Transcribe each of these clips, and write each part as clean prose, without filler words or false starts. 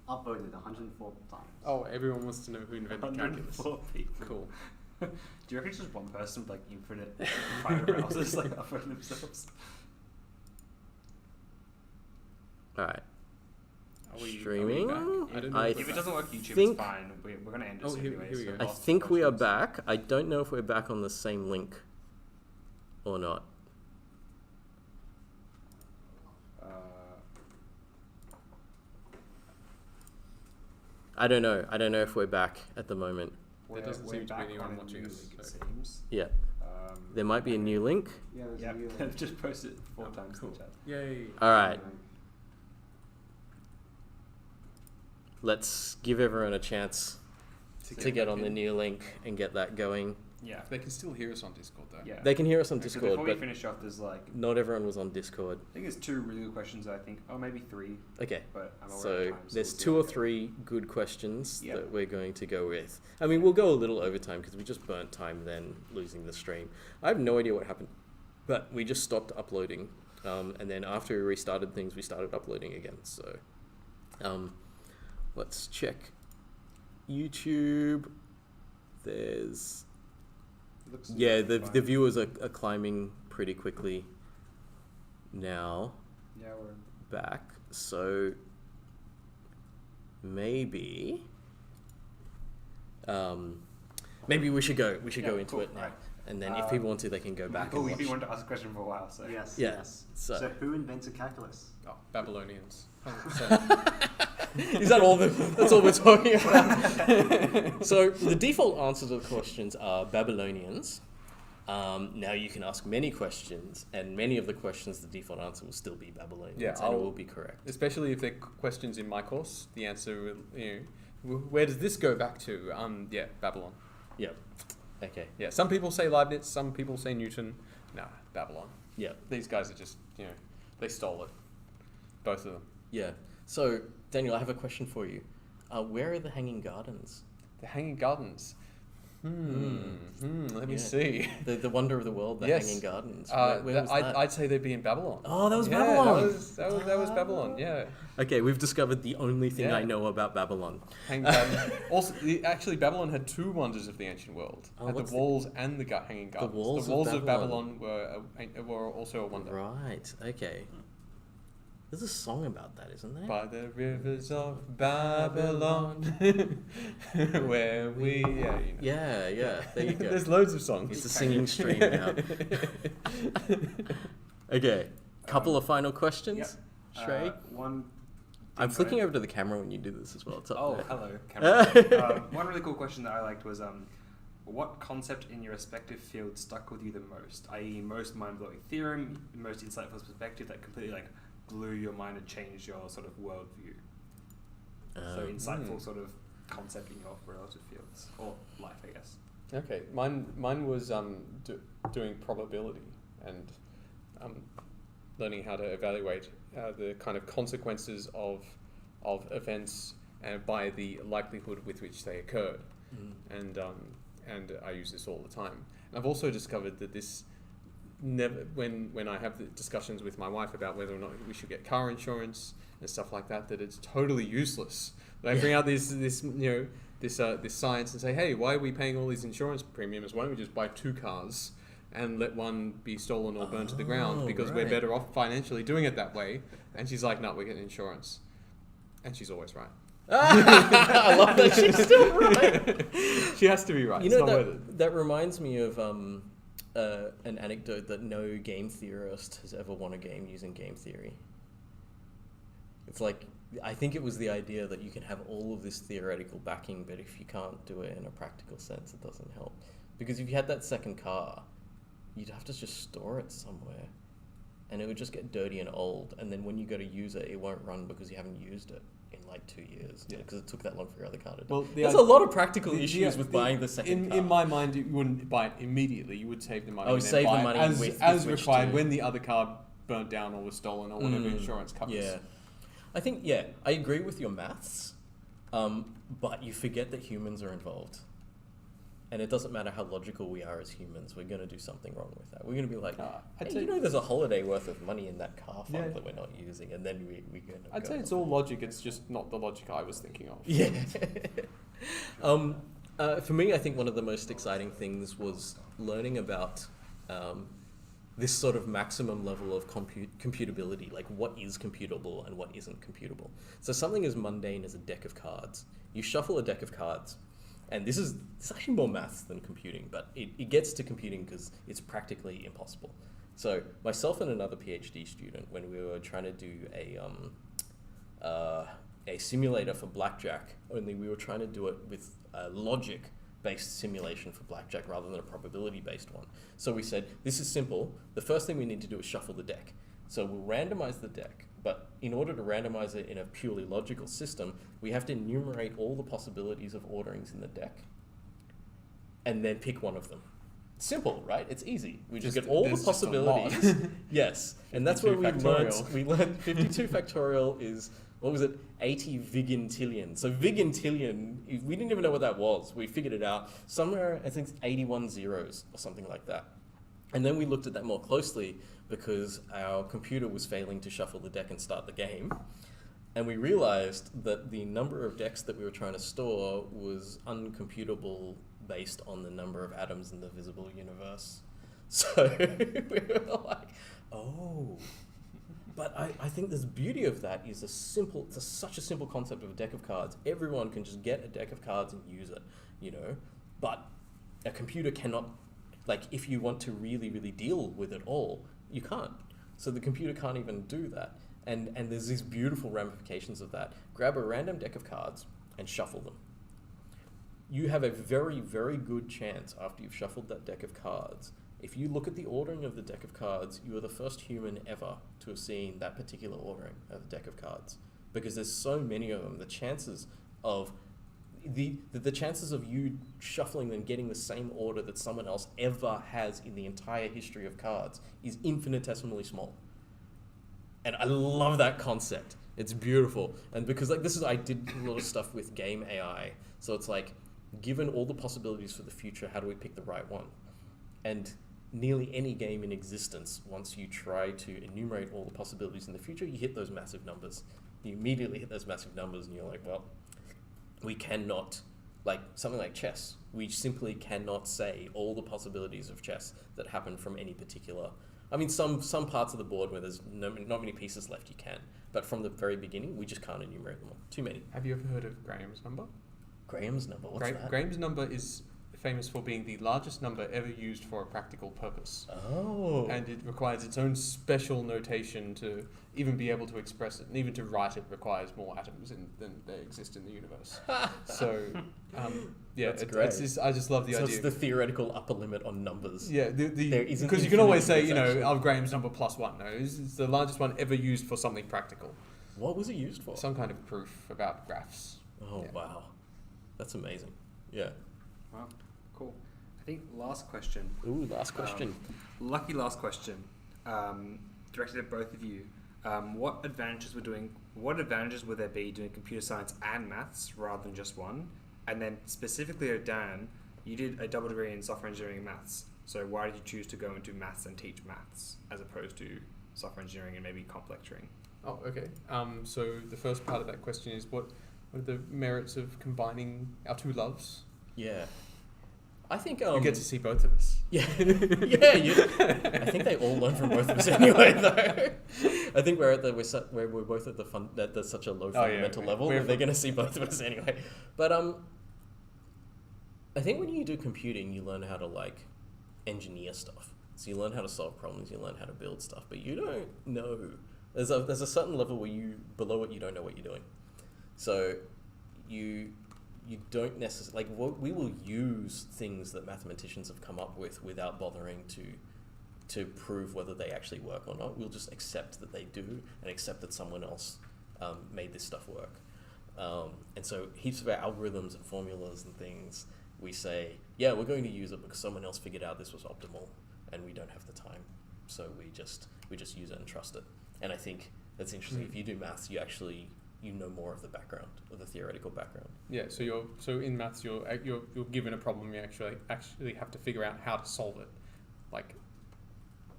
upvoted 104 times. Oh, everyone wants to know who invented calculus. 104 people. Cool. Do you reckon it's just one person with like infinite private browsers like upvoting themselves? Alright. Are we Streaming? back? I don't know. If it doesn't work YouTube, think- it's fine. We're going to end it Oh, soon here- anyway. here we so go. I lots of think we are questions. back. I don't know if we're back on the same link or not. I don't know. I don't know if we're back at the moment. There doesn't seem to be anyone on a watching new us, link, it so. seems. Yeah. Um, There might be a new link. Yeah, there's yeah, a new they've just posted it 4 times cool. in the chat. Yay. Alright. Let's give everyone a chance to get on the new link and get that going. Yeah. They can still hear us on Discord though. Yeah. They can hear us on So Discord, before we but finish off, there's like, not everyone was on Discord. I think there's 2 really good questions that I think, oh, maybe 3, Okay. but I'm aware of So time, there's we'll see 2 how or it goes. 3 good questions Yep. that we're going to go with. I mean, we'll go a little over time because we just burnt time then losing the stream. I have no idea what happened, but we just stopped uploading. And then after we restarted things, we started uploading again. So let's check YouTube. There's... Looks Yeah, the fine. viewers are climbing pretty quickly now. Yeah, we're Back, so maybe maybe we should go Yeah, into cool. it now, Right. and then if people want to, they can go back Michael, and you've been watch. wanting to ask a question for a while, so Yes. Yeah, Yes. so- So who invented calculus? Oh, Babylonians. 100%. Is that all that's all we're talking about? So the default answers to the questions are Babylonians. Now you can ask many questions, and many of the questions, the default answer will still be Babylonians, Yeah, and it I'll- will be correct. Especially if they're questions in my course, the answer will, where does this go back to? Yeah, Babylon. Yep. Okay. Yeah, some people say Leibniz, some people say Newton. No, Babylon. Yep. These guys are just, they stole it. Both of them. Yeah. So Daniel, I have a question for you. Where are the Hanging Gardens? The Hanging Gardens. Let me Yeah. see. The wonder of the world, the Yes. Hanging Gardens. Where was that? I'd say they'd be in Babylon. Oh, that was Yeah, Babylon. That was Babylon. Yeah. Okay, we've discovered the only thing Yeah. I know about Babylon. Hanging Gardens. Also, actually, Babylon had 2 wonders of the ancient world: Oh, had what's the walls and the Hanging Gardens. walls the of walls of Babylon. Babylon were also a wonder. Right. Okay. There's a song about that, isn't there? By the rivers of Babylon, where we Yeah. There you go. There's loads of songs. It's a singing stream now. Okay. Couple of final questions. Shrey? one. I'm flicking over to the camera when you do this as well. It's up Oh, there. hello, camera. One really cool question that I liked was, what concept in your respective field stuck with you the most? I.e., most mind-blowing theorem, most insightful perspective that completely like blew your mind and changed your sort of worldview. So insightful sort of concept in your relative fields or life, I guess. Okay, mine was doing probability and learning how to evaluate the kind of consequences of events by the likelihood with which they occurred, and I use this all the time. And I've also discovered that this never, when I have the discussions with my wife about whether or not we should get car insurance and stuff like that, that it's totally useless. But I bring out this science and say, hey, why are we paying all these insurance premiums? Why don't we just buy 2 cars and let one be stolen or burned to the ground, because we're right. better off financially doing it that way? And she's like, no, we're getting insurance. And she's always right. I love that she's still right. She has to be right. You It's know, not worth it. that reminds me of an anecdote that no game theorist has ever won a game using game theory. It's like, I think it was the idea that you can have all of this theoretical backing, but if you can't do it in a practical sense, it doesn't help. Because if you had that second car, you'd have to just store it somewhere, and it would just get dirty and old, and then when you go to use it, it won't run because you haven't used it in like 2 years, because it took that long for your other car to die. Well, There's a lot of practical issues with buying the second car. In my mind, you wouldn't buy it immediately. You would save the money. Oh, and then save the buy it money as with which required to- when the other car burnt down or was stolen or whatever insurance covers. Yeah. I think, I agree with your maths, but you forget that humans are involved. And it doesn't matter how logical we are as humans, we're going to do something wrong with that. We're going to be like, I'd hey, say- you know, there's a holiday worth of money in that car fund Yeah. that we're not using, and then we end up I'd say going it's off. all logic. It's just not the logic I was thinking of. Yeah. For me, I think one of the most exciting things was learning about this sort of maximum level of computability, like what is computable and what isn't computable. So something as mundane as a deck of cards. You shuffle a deck of cards, and this is actually more maths than computing, but it gets to computing because it's practically impossible. So myself and another PhD student, when we were trying to do a simulator for blackjack, only we were trying to do it with a logic-based simulation for blackjack rather than a probability-based one. So we said, this is simple. The first thing we need to do is shuffle the deck. So we'll randomize the deck, but in order to randomize it in a purely logical system, we have to enumerate all the possibilities of orderings in the deck and then pick one of them. Simple, right? It's easy. We just get all the there's just a lot. possibilities. Yes, and that's where 52 factorial. we learned 52 factorial is, what was it? 80 vigintillion. So vigintillion, we didn't even know what that was. We figured it out. Somewhere, I think it's 81 zeros or something like that. And then we looked at that more closely because our computer was failing to shuffle the deck and start the game. And we realized that the number of decks that we were trying to store was uncomputable based on the number of atoms in the visible universe. So we were like, oh. But I think the beauty of that is such a simple concept of a deck of cards. Everyone can just get a deck of cards and use it, you know. But a computer cannot, like, if you want to really, really deal with it all, you can't. So the computer can't even do that. And there's these beautiful ramifications of that. Grab a random deck of cards and shuffle them. You have a very, very good chance after you've shuffled that deck of cards. If you look at the ordering of the deck of cards, you are the first human ever to have seen that particular ordering of the deck of cards. Because there's so many of them, the chances of the chances of you shuffling them getting the same order that someone else ever has in the entire history of cards is infinitesimally small. And I love that concept. It's beautiful. And because I did a lot of stuff with game AI. So it's like, given all the possibilities for the future, how do we pick the right one? And nearly any game in existence, once you try to enumerate all the possibilities in the future, you hit those massive numbers. You immediately hit those massive numbers and you're like, well, we cannot, like something like chess, we simply cannot say all the possibilities of chess that happen from any particular. I mean, some parts of the board where there's not many pieces left, you can. But from the very beginning, we just can't enumerate them all. Too many. Have you ever heard of Graham's number? Graham's number, what's that? Graham's number is famous for being the largest number ever used for a practical purpose. Oh. And it requires its own special notation to even be able to express it. And even to write it requires more atoms than there exist in the universe. So, yeah, That's great. I just love the So idea. it's the theoretical upper limit on numbers. Yeah, There isn't because you can always say, infinite you know, actually. of Graham's number plus one. No, it's the largest one ever used for something practical. What was it used for? Some kind of proof about graphs. Oh, Yeah. wow. That's amazing. Yeah. Wow, cool. I think last question. Ooh, last question. Lucky last question. Directed at both of you. What advantages would there be doing computer science and maths rather than just one? And then specifically at Dan, you did a double degree in software engineering and maths. So why did you choose to go into maths and teach maths as opposed to software engineering and maybe comp lecturing? Oh, okay. So the first part of that question is what are the merits of combining our two loves? Yeah. I think You get to see both of us. Yeah, I think they all learn from both of us anyway, though. I think we're both at such a low fundamental level that they're going to see both of us anyway. But I think when you do computing, you learn how to like engineer stuff. So you learn how to solve problems, you learn how to build stuff, but you don't know. There's a certain level where below it you don't know what you're doing. So you don't necessarily, like, we will use things that mathematicians have come up with without bothering to prove whether they actually work or not. We'll just accept that they do and accept that someone else made this stuff work. And so heaps of our algorithms and formulas and things, we say, yeah, we're going to use it because someone else figured out this was optimal and we don't have the time. So we just use it and trust it. And I think that's interesting. If you do maths, you actually you know more of the background, of the theoretical background. Yeah, so in maths you're given a problem, you actually have to figure out how to solve it. Like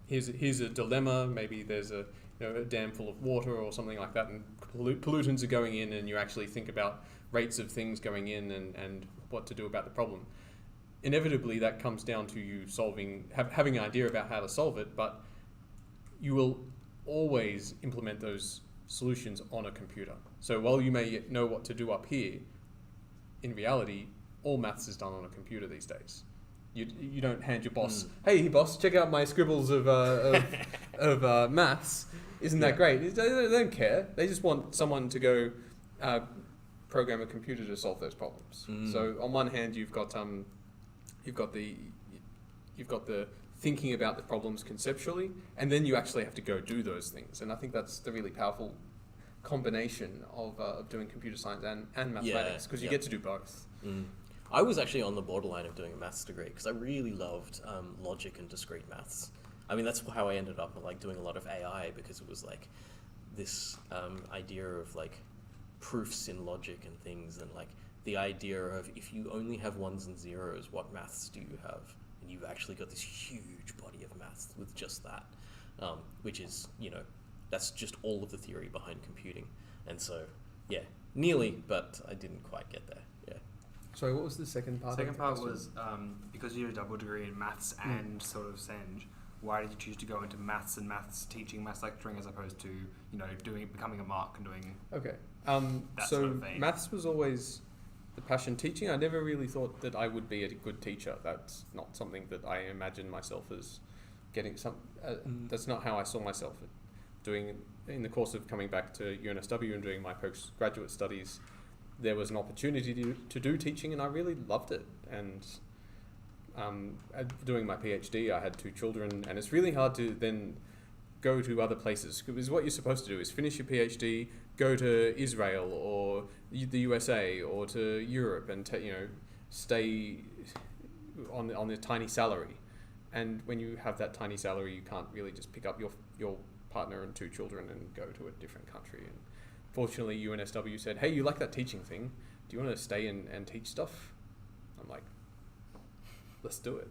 here's a dilemma, maybe there's a dam full of water or something like that, and pollutants are going in, and you actually think about rates of things going in and what to do about the problem. Inevitably that comes down to you having an idea about how to solve it, but you will always implement those solutions on a computer. So while you may know what to do up here, in reality, all maths is done on a computer these days. You don't hand your boss, hey boss, check out my scribbles of maths. Isn't that great? They don't care. They just want someone to go program a computer to solve those problems. So on one hand, you've got the thinking about the problems conceptually, and then you actually have to go do those things. And I think that's the really powerful combination of doing computer science and mathematics, because you get to do both. I was actually on the borderline of doing a maths degree because I really loved logic and discrete maths. I mean, that's how I ended up like doing a lot of AI, because it was like this idea of like proofs in logic and things, and like the idea of if you only have ones and zeros, what maths do you have? And you've actually got this huge body of maths with just that, which is, that's just all of the theory behind computing. And so, yeah, nearly, but I didn't quite get there. Yeah. Sorry, what was the second part? Second part was because you did a double degree in maths and sort of SENG. Why did you choose to go into maths and maths teaching, maths lecturing, as opposed to becoming a Marc and doing? Okay, so sort of maths was always the passion. Teaching, I never really thought that I would be a good teacher. That's not something that I imagined myself as getting. That's not how I saw myself doing. In the course of coming back to UNSW and doing my postgraduate studies, there was an opportunity to do teaching, and I really loved it. And doing my PhD, I had 2 children, and it's really hard to then go to other places, because what you're supposed to do is finish your PhD, go to Israel or the USA or to Europe, and stay on a tiny salary. And when you have that tiny salary, you can't really just pick up your partner and 2 children and go to a different country. And fortunately, UNSW said, hey, you like that teaching thing? Do you want to stay and teach stuff? I'm like, let's do it.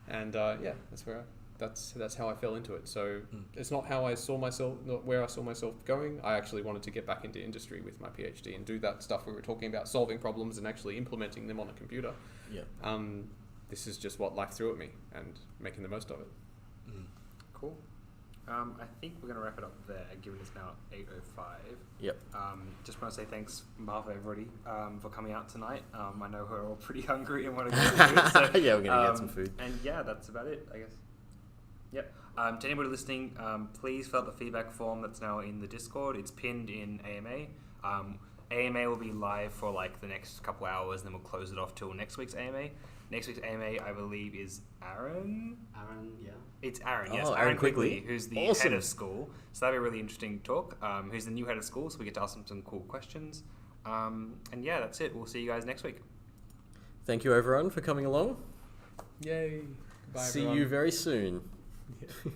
And that's how I fell into it. So it's not how I saw myself, not where I saw myself going. I actually wanted to get back into industry with my PhD and do that stuff we were talking about, solving problems and actually implementing them on a computer. Yeah. This is just what life threw at me, and making the most of it. Cool. I think we're going to wrap it up there, given it's now 8:05. Yep. Just want to say thanks, Marv, everybody, for coming out tonight. I know we're all pretty hungry and want to get some food. So, yeah, we're going to get some food. And yeah, that's about it, I guess. Yep. To anybody listening, please fill out the feedback form that's now in the Discord. It's pinned in AMA. AMA will be live for like the next couple hours, and then we'll close it off till next week's AMA. Next week's AMA, I believe, is Aaron. Yeah. It's Aaron, yes. Oh, Aaron Quigley, who's the awesome. head of school. So that'll be a really interesting talk. Who's the new head of school, so we get to ask him some cool questions. And yeah, that's it. We'll see you guys next week. Thank you, everyone, for coming along. Yay. Goodbye, See everyone. you very soon. Yeah.